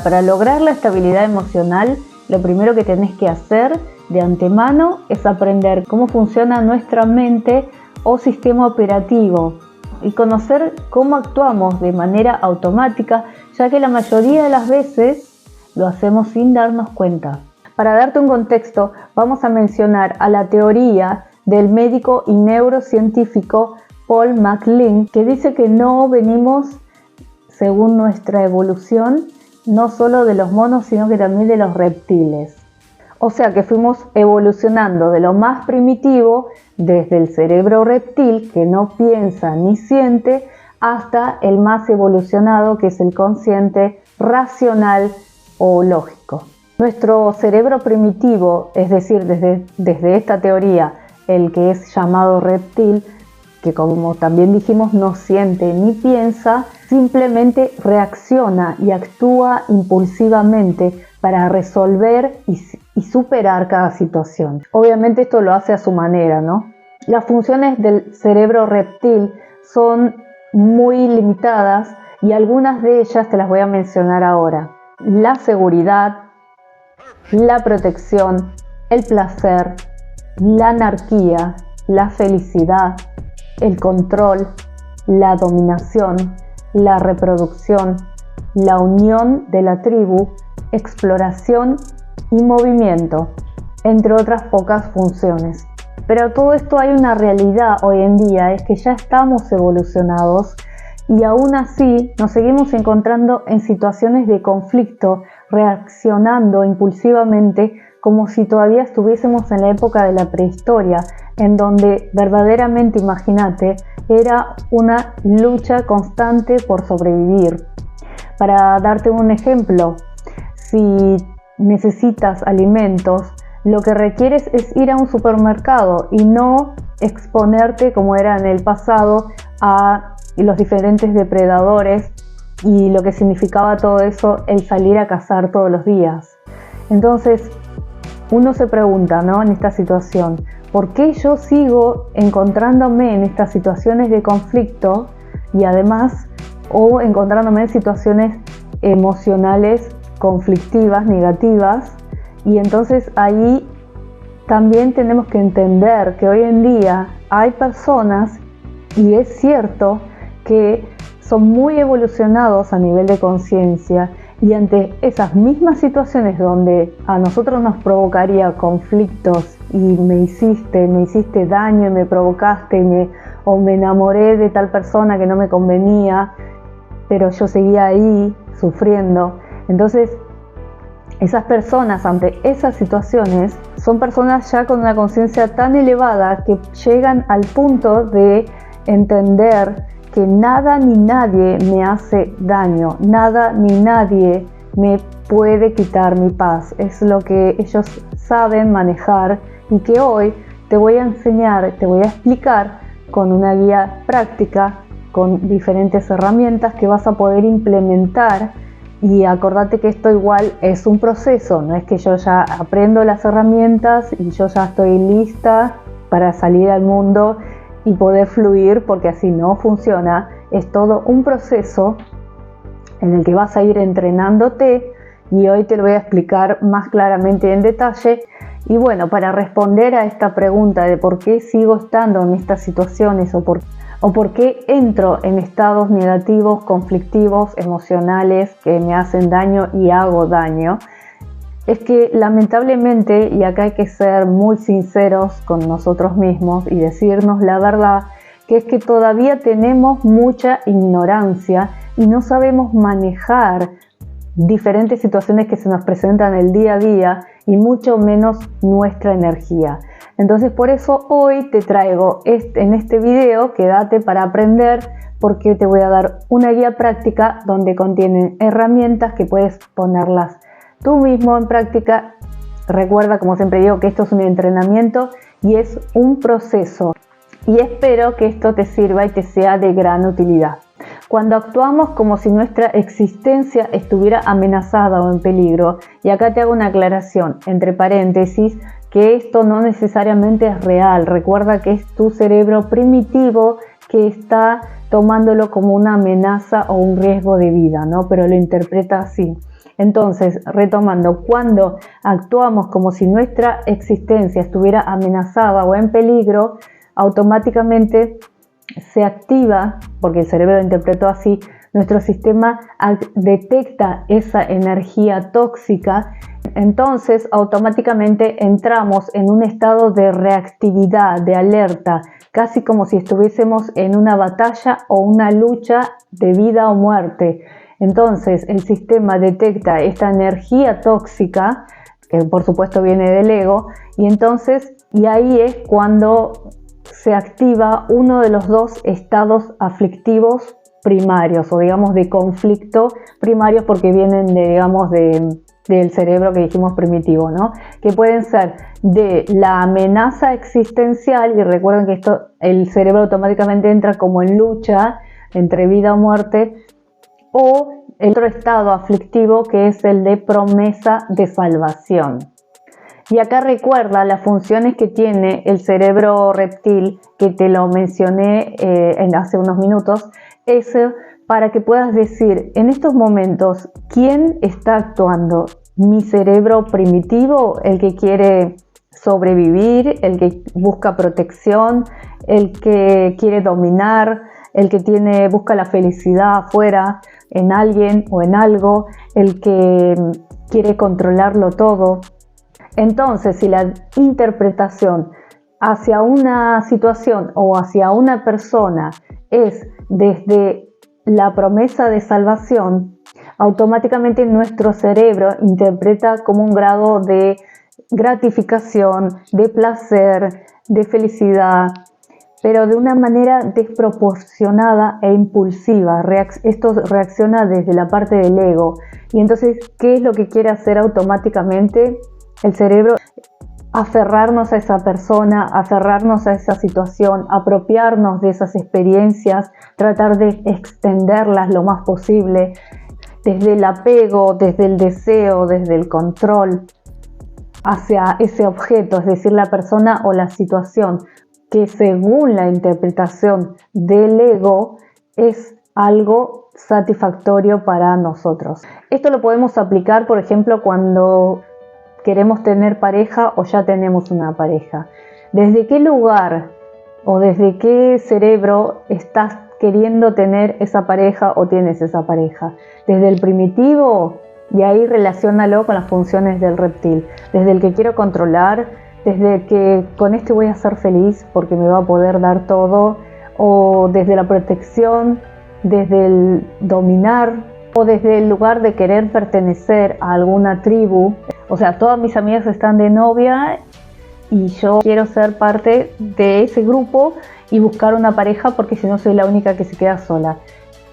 Para lograr la estabilidad emocional, lo primero que tenés que hacer de antemano es aprender cómo funciona nuestra mente o sistema operativo y conocer cómo actuamos de manera automática, ya que la mayoría de las veces lo hacemos sin darnos cuenta. Para darte un contexto, vamos a mencionar a la teoría del médico y neurocientífico Paul MacLean, que dice que no venimos, según nuestra evolución, no solo de los monos, sino que también de los reptiles. O sea que fuimos evolucionando de lo más primitivo, desde el cerebro reptil, que no piensa ni siente, hasta el más evolucionado, que es el consciente, racional o lógico. Nuestro cerebro primitivo, es decir, desde esta teoría, el que es llamado reptil, que como también dijimos no siente ni piensa, simplemente reacciona y actúa impulsivamente para resolver y superar cada situación. Obviamente esto lo hace a su manera, ¿no? Las funciones del cerebro reptil son muy limitadas y algunas de ellas te las voy a mencionar ahora. La seguridad, la protección, el placer, la anarquía, la felicidad, el control, la dominación, la reproducción, la unión de la tribu, exploración y movimiento, entre otras pocas funciones. Pero todo esto hay una realidad hoy en día, es que ya estamos evolucionados y aún así nos seguimos encontrando en situaciones de conflicto, reaccionando impulsivamente como si todavía estuviésemos en la época de la prehistoria, en donde verdaderamente, imagínate, era una lucha constante por sobrevivir. Para darte un ejemplo, si necesitas alimentos, lo que requieres es ir a un supermercado y no exponerte, como era en el pasado, a los diferentes depredadores y lo que significaba todo eso, el salir a cazar todos los días. Entonces, uno se pregunta, ¿no?, en esta situación, ¿por qué yo sigo encontrándome en estas situaciones de conflicto y además, o encontrándome en situaciones emocionales conflictivas, negativas? Y entonces ahí también tenemos que entender que hoy en día hay personas, y es cierto, que son muy evolucionados a nivel de conciencia, y ante esas mismas situaciones donde a nosotros nos provocaría conflictos y me hiciste daño y me provocaste o me enamoré de tal persona que no me convenía, pero yo seguía ahí sufriendo. Entonces, esas personas ante esas situaciones son personas ya con una conciencia tan elevada que llegan al punto de entender que nada ni nadie me hace daño, nada ni nadie me puede quitar mi paz. Es lo que ellos saben manejar y que hoy te voy a enseñar, te voy a explicar con una guía práctica, con diferentes herramientas que vas a poder implementar. Y acordate que esto igual es un proceso, no es que yo ya aprendo las herramientas y yo ya estoy lista para salir al mundo y poder fluir, porque así no funciona. Es todo un proceso en el que vas a ir entrenándote y hoy te lo voy a explicar más claramente en detalle. Y bueno, para responder a esta pregunta de por qué sigo estando en estas situaciones o por qué entro en estados negativos, conflictivos, emocionales que me hacen daño y hago daño, es que lamentablemente, y acá hay que ser muy sinceros con nosotros mismos y decirnos la verdad, que es que todavía tenemos mucha ignorancia y no sabemos manejar diferentes situaciones que se nos presentan el día a día y mucho menos nuestra energía. Entonces por eso hoy te traigo en este video, quédate para aprender, porque te voy a dar una guía práctica donde contienen herramientas que puedes ponerlas tú mismo en práctica. Recuerda, como siempre digo, que esto es un entrenamiento y es un proceso. Y espero que esto te sirva y te sea de gran utilidad. Cuando actuamos como si nuestra existencia estuviera amenazada o en peligro, y acá te hago una aclaración, entre paréntesis, que esto no necesariamente es real. Recuerda que es tu cerebro primitivo que está tomándolo como una amenaza o un riesgo de vida, ¿no? Pero lo interpreta así. Entonces, retomando, cuando actuamos como si nuestra existencia estuviera amenazada o en peligro, automáticamente se activa, porque el cerebro lo interpretó así, nuestro sistema detecta esa energía tóxica, entonces automáticamente entramos en un estado de reactividad, de alerta, casi como si estuviésemos en una batalla o una lucha de vida o muerte. Entonces el sistema detecta esta energía tóxica, que por supuesto viene del ego, y ahí es cuando se activa uno de los dos estados aflictivos primarios, o digamos de conflicto primarios, porque vienen del cerebro que dijimos primitivo, ¿no? Que pueden ser de la amenaza existencial, y recuerden que el cerebro automáticamente entra como en lucha entre vida o muerte, o el otro estado aflictivo, que es el de promesa de salvación. Y acá recuerda las funciones que tiene el cerebro reptil, que te lo mencioné hace unos minutos, eso para que puedas decir en estos momentos quién está actuando. Mi cerebro primitivo, el que quiere sobrevivir, el que busca protección, el que quiere dominar, el que busca la felicidad afuera, en alguien o en algo, el que quiere controlarlo todo. Entonces, si la interpretación hacia una situación o hacia una persona es desde la promesa de salvación, automáticamente nuestro cerebro interpreta como un grado de gratificación, de placer, de felicidad, pero de una manera desproporcionada e impulsiva. Esto reacciona desde la parte del ego. Y entonces, ¿qué es lo que quiere hacer automáticamente el cerebro? Aferrarnos a esa persona, aferrarnos a esa situación, apropiarnos de esas experiencias, tratar de extenderlas lo más posible, desde el apego, desde el deseo, desde el control, hacia ese objeto, es decir, la persona o la situación, que según la interpretación del ego es algo satisfactorio para nosotros. Esto lo podemos aplicar, por ejemplo, cuando queremos tener pareja o ya tenemos una pareja. ¿Desde qué lugar o desde qué cerebro estás queriendo tener esa pareja o tienes esa pareja? ¿Desde el primitivo? Y ahí relaciónalo con las funciones del reptil. Desde el que quiero controlar, desde que con este voy a ser feliz porque me va a poder dar todo, o desde la protección, desde el dominar, o desde el lugar de querer pertenecer a alguna tribu. O sea, todas mis amigas están de novia y yo quiero ser parte de ese grupo y buscar una pareja porque si no soy la única que se queda sola.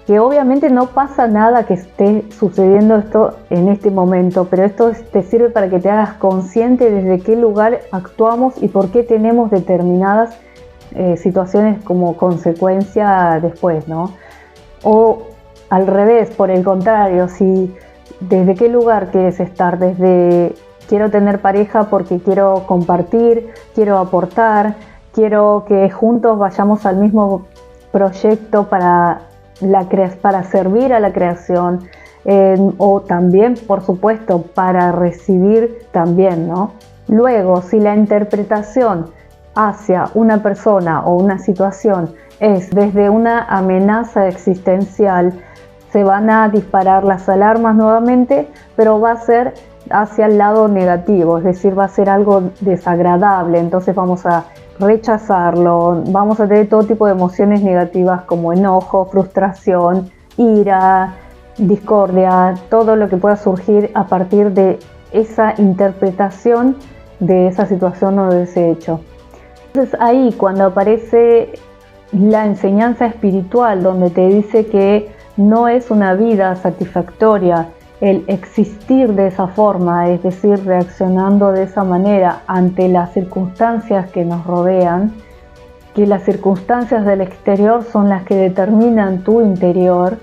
Que obviamente no pasa nada que esté sucediendo esto en este momento, pero esto te sirve para que te hagas consciente desde qué lugar actuamos y por qué tenemos determinadas situaciones como consecuencia después, ¿no? O al revés, por el contrario, si desde qué lugar quieres estar, desde quiero tener pareja porque quiero compartir, quiero aportar, quiero que juntos vayamos al mismo proyecto para servir a la creación, o también, por supuesto, para recibir también, ¿no? Luego, si la interpretación hacia una persona o una situación es desde una amenaza existencial, se van a disparar las alarmas nuevamente, pero va a ser hacia el lado negativo, es decir, va a ser algo desagradable, entonces vamos a rechazarlo, vamos a tener todo tipo de emociones negativas como enojo, frustración, ira, discordia, todo lo que pueda surgir a partir de esa interpretación de esa situación o de ese hecho. Entonces ahí cuando aparece la enseñanza espiritual donde te dice que no es una vida satisfactoria el existir de esa forma, es decir, reaccionando de esa manera ante las circunstancias que nos rodean, que las circunstancias del exterior son las que determinan tu interior,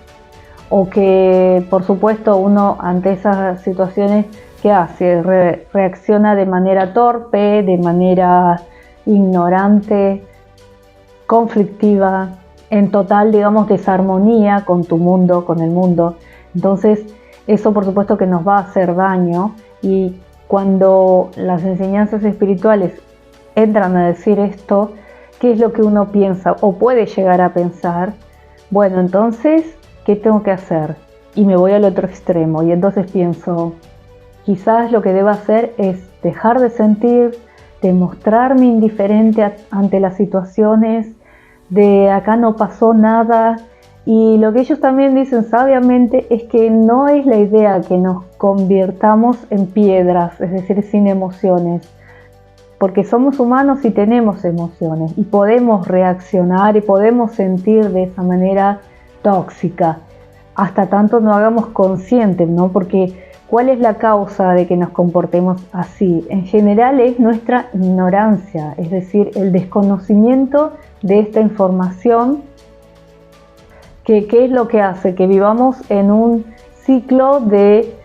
o que por supuesto uno ante esas situaciones, ¿qué hace? Reacciona de manera torpe, de manera ignorante, conflictiva, en total, digamos, desarmonía con tu mundo, con el mundo. Entonces, Eso por supuesto que nos va a hacer daño, y cuando las enseñanzas espirituales entran a decir esto, ¿qué es lo que uno piensa o puede llegar a pensar? Bueno, entonces, ¿qué tengo que hacer? Y me voy al otro extremo y entonces pienso, quizás lo que deba hacer es dejar de sentir, de mostrarme indiferente ante las situaciones, de acá no pasó nada. Y lo que ellos también dicen sabiamente es que no es la idea que nos convirtamos en piedras, es decir, sin emociones, porque somos humanos y tenemos emociones y podemos reaccionar y podemos sentir de esa manera tóxica, hasta tanto no hagamos conscientes, ¿no? Porque ¿cuál es la causa de que nos comportemos así? En general es nuestra ignorancia, es decir, el desconocimiento de esta información, que ¿qué es lo que hace? Que vivamos en un ciclo de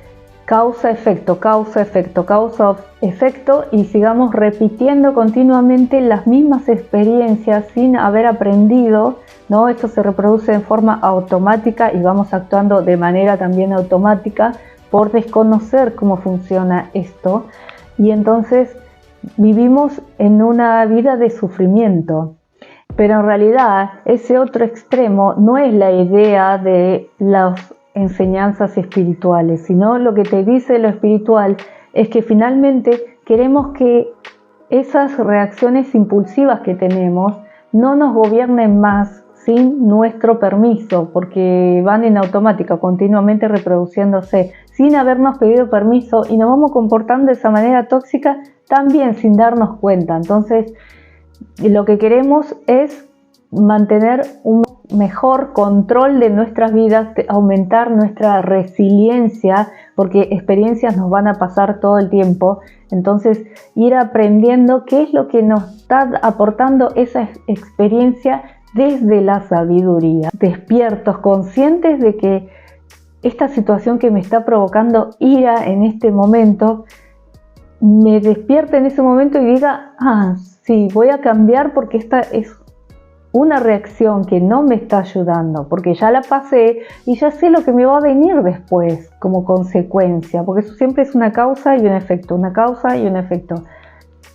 causa-efecto, causa-efecto, causa-efecto, y sigamos repitiendo continuamente las mismas experiencias sin haber aprendido, ¿no? Esto se reproduce en forma automática y vamos actuando de manera también automática por desconocer cómo funciona esto, y entonces vivimos en una vida de sufrimiento. Pero en realidad ese otro extremo no es la idea de las enseñanzas espirituales, sino lo que te dice lo espiritual es que finalmente queremos que esas reacciones impulsivas que tenemos no nos gobiernen más sin nuestro permiso, porque van en automática, continuamente reproduciéndose, sin habernos pedido permiso, y nos vamos comportando de esa manera tóxica también sin darnos cuenta. Entonces, lo que queremos es mantener un mejor control de nuestras vidas, aumentar nuestra resiliencia, porque experiencias nos van a pasar todo el tiempo. Entonces, ir aprendiendo qué es lo que nos está aportando esa experiencia desde la sabiduría. Despiertos, conscientes de que esta situación que me está provocando ira en este momento, me despierte en ese momento y diga, sí, voy a cambiar porque esta es una reacción que no me está ayudando, porque ya la pasé y ya sé lo que me va a venir después como consecuencia, porque eso siempre es una causa y un efecto, una causa y un efecto.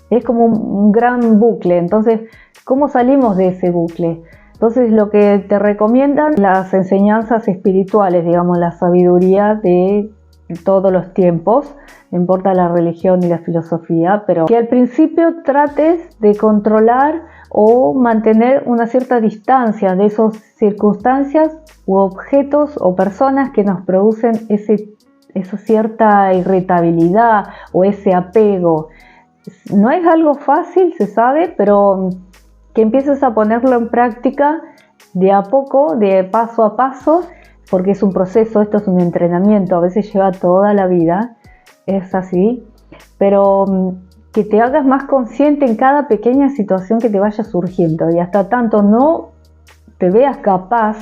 Es como un gran bucle. Entonces, ¿cómo salimos de ese bucle? Entonces, lo que te recomiendan las enseñanzas espirituales, digamos, la sabiduría de todos los tiempos, no importa la religión y la filosofía, pero que al principio trates de controlar o mantener una cierta distancia de esas circunstancias u objetos o personas que nos producen esa cierta irritabilidad o ese apego. No es algo fácil, se sabe, pero que empieces a ponerlo en práctica de a poco, de paso a paso, porque es un proceso, esto es un entrenamiento, a veces lleva toda la vida, es así, pero que te hagas más consciente en cada pequeña situación que te vaya surgiendo, y hasta tanto no te veas capaz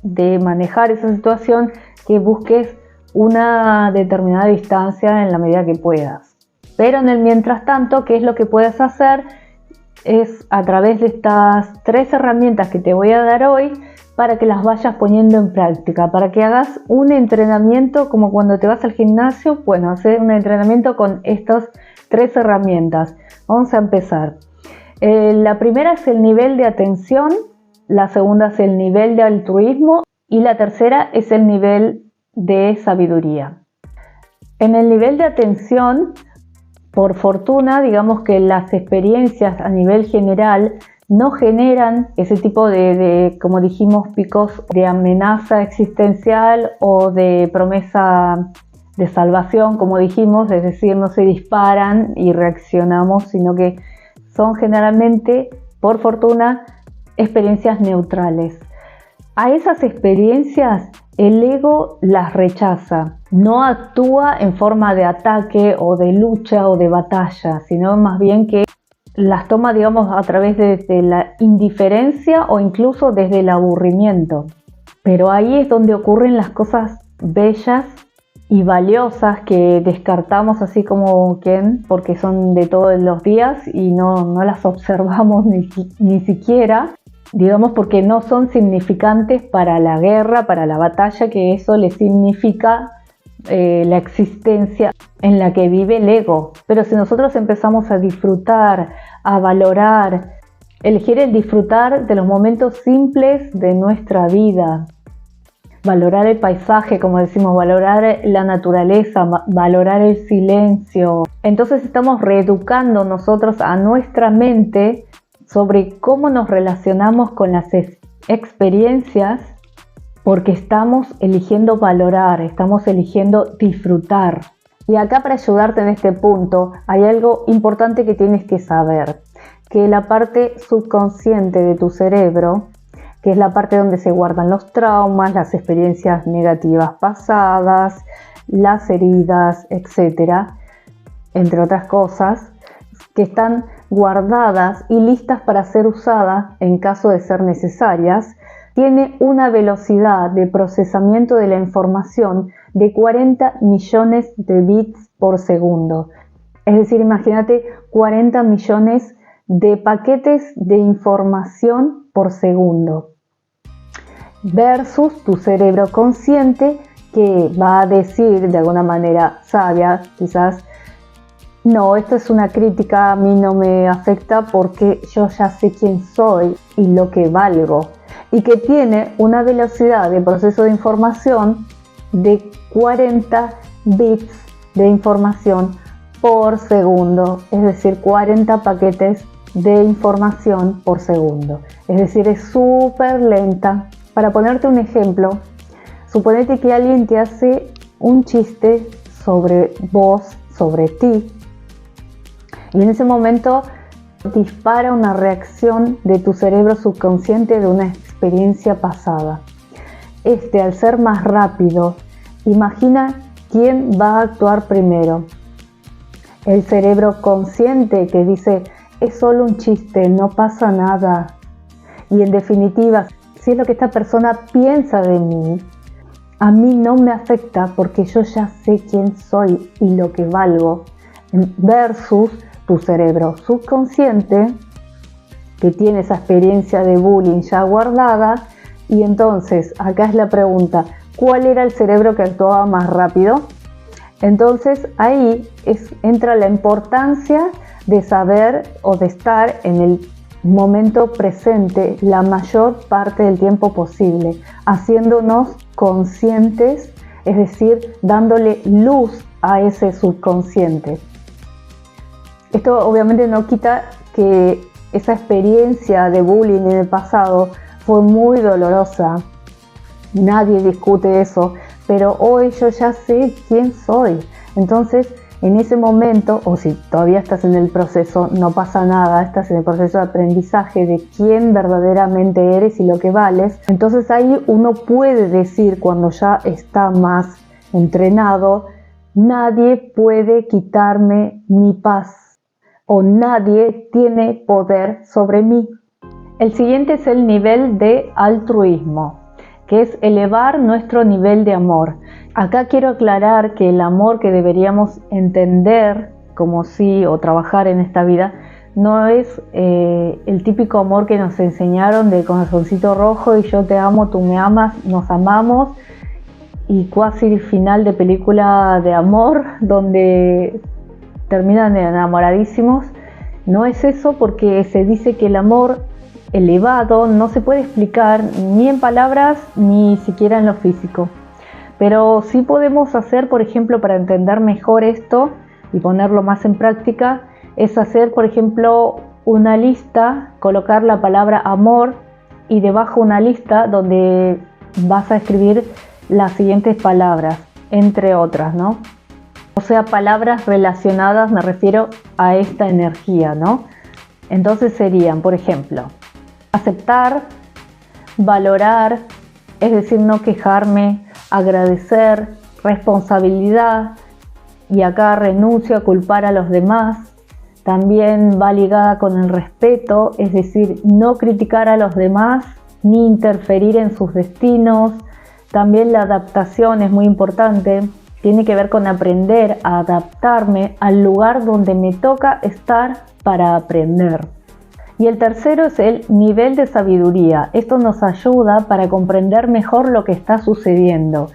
de manejar esa situación, que busques una determinada distancia en la medida que puedas. Pero en el mientras tanto, ¿qué es lo que puedes hacer? Es a través de estas 3 herramientas que te voy a dar hoy, para que las vayas poniendo en práctica, para que hagas un entrenamiento como cuando te vas al gimnasio. Bueno, hacer un entrenamiento con estas 3 herramientas. Vamos a empezar. La primera es el nivel de atención, la segunda es el nivel de altruismo y la tercera es el nivel de sabiduría. En el nivel de atención, por fortuna, digamos que las experiencias a nivel general no generan ese tipo de, como dijimos, picos de amenaza existencial o de promesa de salvación, como dijimos, es decir, no se disparan y reaccionamos, sino que son generalmente, por fortuna, experiencias neutrales. A esas experiencias el ego las rechaza, no actúa en forma de ataque o de lucha o de batalla, sino más bien que las toma, digamos, a través de la indiferencia o incluso desde el aburrimiento. Pero ahí es donde ocurren las cosas bellas y valiosas que descartamos así como quien, porque son de todos los días y no las observamos ni siquiera, digamos, porque no son significantes para la guerra, para la batalla que eso le significa la existencia en la que vive el ego. Pero si nosotros empezamos a disfrutar, a valorar, elegir el disfrutar de los momentos simples de nuestra vida, valorar el paisaje, como decimos, valorar la naturaleza, valorar el silencio, entonces estamos reeducando nosotros a nuestra mente sobre cómo nos relacionamos con las experiencias, porque estamos eligiendo valorar, estamos eligiendo disfrutar. Y acá, para ayudarte en este punto, hay algo importante que tienes que saber, que la parte subconsciente de tu cerebro, que es la parte donde se guardan los traumas, las experiencias negativas pasadas, las heridas, etcétera, entre otras cosas, que están guardadas y listas para ser usadas en caso de ser necesarias, tiene una velocidad de procesamiento de la información de 40 millones de bits por segundo. Es decir, imagínate 40 millones de paquetes de información por segundo. Versus tu cerebro consciente, que va a decir de alguna manera sabia, quizás, no, esto es una crítica, a mí no me afecta porque yo ya sé quién soy y lo que valgo. Y que tiene una velocidad de proceso de información de 40 bits de información por segundo, es decir, 40 paquetes de información por segundo. Es decir, es súper lenta. Para ponerte un ejemplo, suponete que alguien te hace un chiste sobre vos, sobre ti, y en ese momento dispara una reacción de tu cerebro subconsciente de una experiencia pasada. Al ser más rápido, imagina quién va a actuar primero. El cerebro consciente, que dice, es solo un chiste, no pasa nada. Y en definitiva, si es lo que esta persona piensa de mí, a mí no me afecta porque yo ya sé quién soy y lo que valgo. Versus tu cerebro subconsciente, que tiene esa experiencia de bullying ya guardada. Y entonces, acá es la pregunta, ¿cuál era el cerebro que actuaba más rápido? Entonces ahí entra la importancia de saber o de estar en el momento presente la mayor parte del tiempo posible, haciéndonos conscientes, es decir, dándole luz a ese subconsciente. Esto obviamente no quita que esa experiencia de bullying en el pasado fue muy dolorosa, nadie discute eso, pero hoy yo ya sé quién soy. Entonces, en ese momento, o si todavía estás en el proceso, no pasa nada, estás en el proceso de aprendizaje de quién verdaderamente eres y lo que vales. Entonces ahí uno puede decir, cuando ya está más entrenado, nadie puede quitarme mi paz, o nadie tiene poder sobre mí. El siguiente es el nivel de altruismo, que es elevar nuestro nivel de amor. Acá quiero aclarar que el amor que deberíamos entender como sí o trabajar en esta vida no es el típico amor que nos enseñaron de corazoncito rojo y yo te amo, tú me amas, nos amamos, y cuasi final de película de amor donde terminan enamoradísimos. No es eso, porque se dice que el amor elevado no se puede explicar ni en palabras ni siquiera en lo físico. Pero sí podemos hacer, por ejemplo, para entender mejor esto y ponerlo más en práctica, es hacer, por ejemplo, una lista, colocar la palabra amor y debajo una lista donde vas a escribir las siguientes palabras, entre otras, ¿no? O sea, palabras relacionadas, me refiero a esta energía, ¿no? Entonces serían, por ejemplo, aceptar, valorar, es decir, no quejarme, agradecer, responsabilidad, y acá renuncio a culpar a los demás. También va ligada con el respeto, es decir, no criticar a los demás ni interferir en sus destinos. También la adaptación es muy importante. Tiene que ver con aprender a adaptarme al lugar donde me toca estar para aprender. Y el tercero es el nivel de sabiduría. Esto nos ayuda para comprender mejor lo que está sucediendo.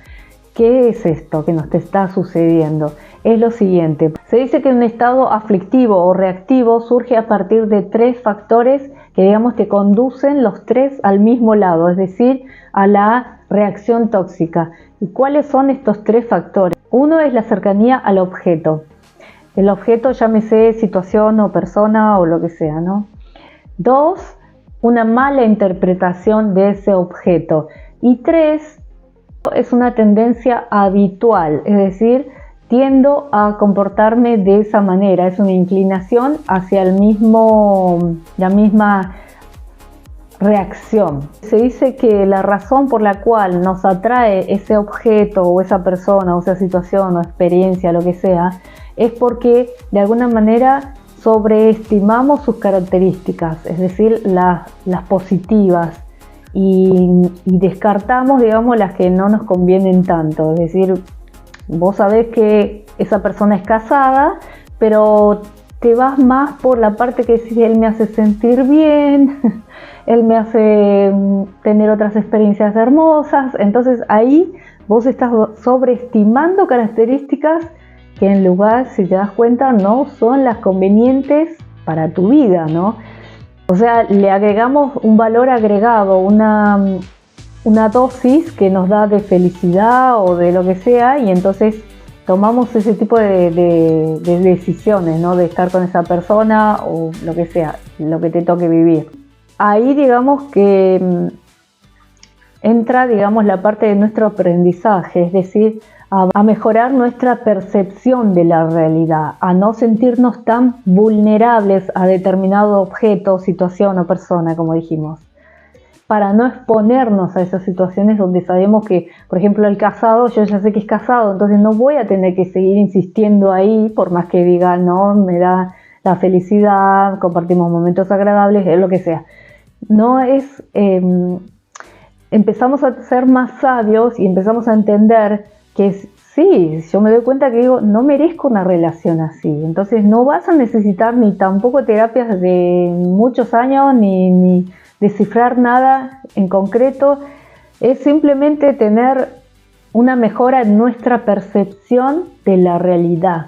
¿Qué es esto que nos te está sucediendo? Es lo siguiente. Se dice que un estado aflictivo o reactivo surge a partir de 3 factores que, digamos, te conducen los 3 al mismo lado, es decir, a la reacción tóxica. ¿Y cuáles son estos 3 factores? Uno es la cercanía al objeto. El objeto, llámese situación o persona o lo que sea, ¿no? 2, una mala interpretación de ese objeto. Y 3, es una tendencia habitual, es decir, tiendo a comportarme de esa manera, es una inclinación hacia la misma reacción. Se dice que la razón por la cual nos atrae ese objeto o esa persona o esa situación o experiencia, lo que sea, es porque de alguna manera sobreestimamos sus características, es decir, las positivas, y descartamos, digamos, las que no nos convienen tanto. Es decir, vos sabés que esa persona es casada, pero te vas más por la parte que decís, él me hace sentir bien, él me hace tener otras experiencias hermosas. Entonces ahí vos estás sobreestimando características que, en lugar, si te das cuenta, no son las convenientes para tu vida, ¿no? O sea, le agregamos un valor agregado, una dosis que nos da de felicidad o de lo que sea, y entonces tomamos ese tipo de decisiones, ¿no? De estar con esa persona o lo que sea, lo que te toque vivir. Ahí, digamos, que entra, digamos, la parte de nuestro aprendizaje, es decir, a mejorar nuestra percepción de la realidad, a no sentirnos tan vulnerables a determinado objeto, situación o persona, como dijimos, para no exponernos a esas situaciones donde sabemos que, por ejemplo, el casado, yo ya sé que es casado, entonces no voy a tener que seguir insistiendo ahí, por más que diga, no, me da la felicidad, compartimos momentos agradables, es lo que sea. No es... empezamos a ser más sabios y empezamos a entender que sí, yo me doy cuenta que digo, no merezco una relación así. Entonces no vas a necesitar ni tampoco terapias de muchos años, ni descifrar nada en concreto. Es simplemente tener una mejora en nuestra percepción de la realidad.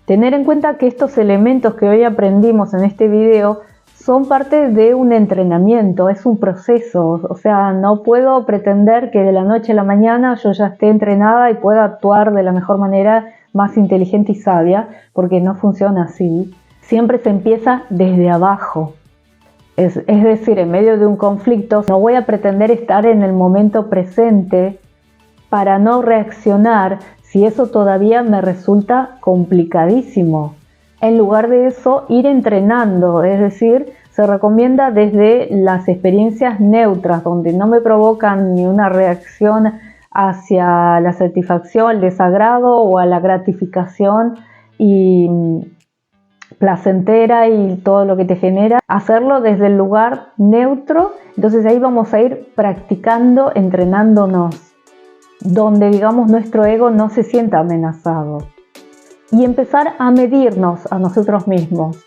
Tener en cuenta que estos elementos que hoy aprendimos en este video son parte de un entrenamiento, es un proceso. O sea, no puedo pretender que de la noche a la mañana yo ya esté entrenada y pueda actuar de la mejor manera, más inteligente y sabia, porque no funciona así. Siempre se empieza desde abajo. Es decir, en medio de un conflicto, no voy a pretender estar en el momento presente para no reaccionar si eso todavía me resulta complicadísimo. En lugar de eso, ir entrenando, es decir, se recomienda desde las experiencias neutras, donde no me provocan ni una reacción hacia la satisfacción, el desagrado o a la gratificación y placentera y todo lo que te genera, hacerlo desde el lugar neutro. Entonces ahí vamos a ir practicando, entrenándonos, donde, digamos, nuestro ego no se sienta amenazado. Y empezar a medirnos a nosotros mismos.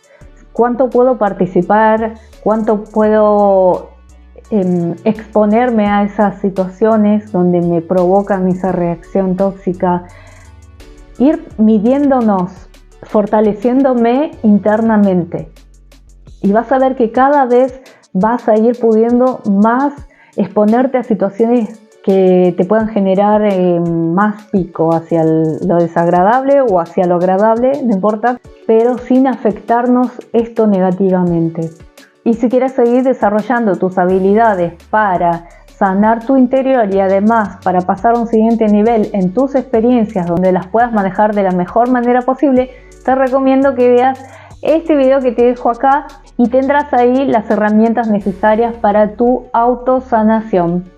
¿Cuánto puedo participar? ¿Cuánto puedo exponerme a esas situaciones donde me provocan esa reacción tóxica? Ir midiéndonos, fortaleciéndome internamente. Y vas a ver que cada vez vas a ir pudiendo más exponerte a situaciones que te puedan generar más pico hacia lo desagradable o hacia lo agradable, no importa, pero sin afectarnos esto negativamente. Y si quieres seguir desarrollando tus habilidades para sanar tu interior y además para pasar a un siguiente nivel en tus experiencias donde las puedas manejar de la mejor manera posible, te recomiendo que veas este video que te dejo acá y tendrás ahí las herramientas necesarias para tu autosanación.